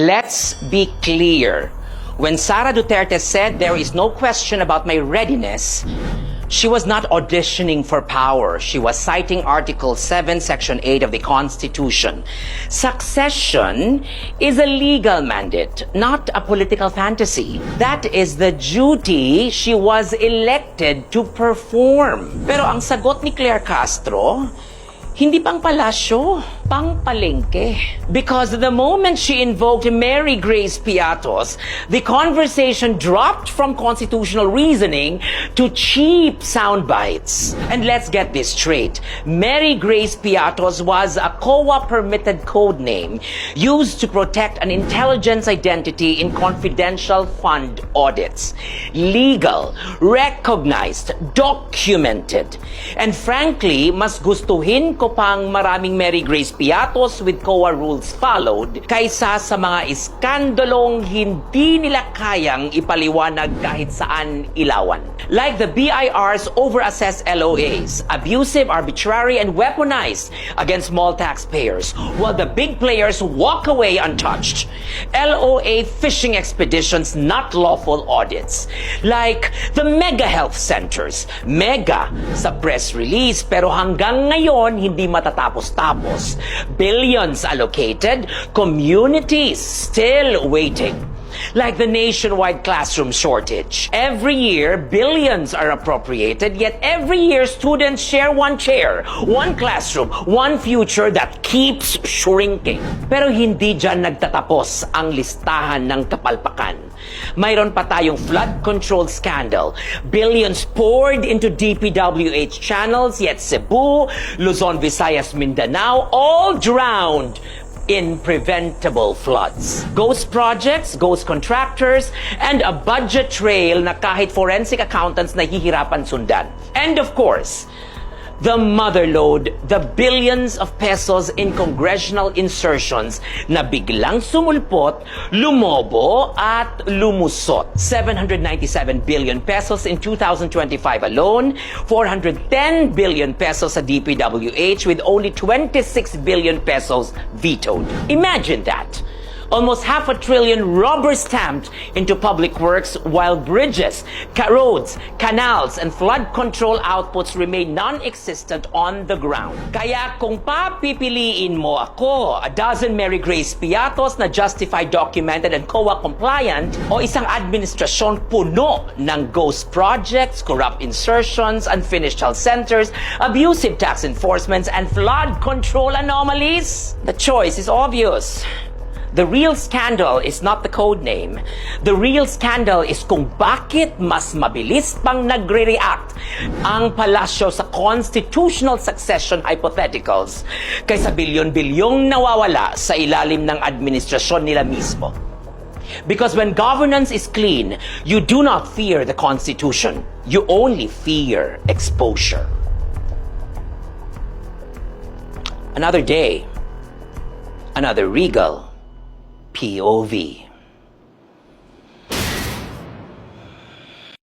Let's be clear. When Sara Duterte said there is no question about my readiness, she was not auditioning for power. She was citing Article 7, Section 8 of the Constitution. Succession is a legal mandate, not a political fantasy. That is the duty she was elected to perform. Pero ang sagot ni Claire Castro, hindi pang palasyo, pang palengke. Because the moment she invoked Mary Grace Piatos, the conversation dropped from constitutional reasoning to cheap sound bites. And let's get this straight. Mary Grace Piatos was a COA-permitted code name used to protect an intelligence identity in confidential fund audits. Legal, recognized, documented. And frankly, mas gustuhin ko pang maraming Mary Grace Piatos with COA rules followed kaysa sa mga iskandalong hindi nila kayang ipaliwanag kahit saan ilawan. Like the BIR's overassessed LOAs, abusive, arbitrary, and weaponized against small taxpayers, while the big players walk away untouched. LOA fishing expeditions, not lawful audits. Like the mega health centers. Mega sa press release, pero hanggang ngayon hindi matatapos-tapos. Billions allocated, communities still waiting. Like the nationwide classroom shortage. Every year, billions are appropriated, yet every year students share one chair, one classroom, one future that keeps shrinking. Pero hindi dyan nagtatapos ang listahan ng kapalpakan. Mayroon pa tayong flood control scandal. Billions poured into DPWH channels, yet Cebu, Luzon, Visayas, Mindanao, all drowned in preventable floods. Ghost projects, ghost contractors, and a budget trail na kahit forensic accountants nahihirapan sundan. And of course, the motherlode, the billions of pesos in congressional insertions na biglang sumulpot, lumobo at lumusot. 797 billion pesos in 2025 alone, 410 billion pesos sa DPWH with only 26 billion pesos vetoed. Imagine that. Almost $500 billion rubber stamped into public works while bridges, roads, canals, and flood control outputs remain non-existent on the ground. Kaya kung papipiliin mo ako, a dozen Mary Grace Piatos na justified, documented, and COA compliant, o isang administrasyon puno ng ghost projects, corrupt insertions, unfinished health centers, abusive tax enforcements, and flood control anomalies, the choice is obvious. The real scandal is not the code name. The real scandal is kung bakit mas mabilis pang nagre-react ang palasyo sa constitutional succession hypotheticals kaysa bilyon-bilyong nawawala sa ilalim ng administrasyon nila mismo. Because when governance is clean, you do not fear the Constitution. You only fear exposure. Another day, another regal POV.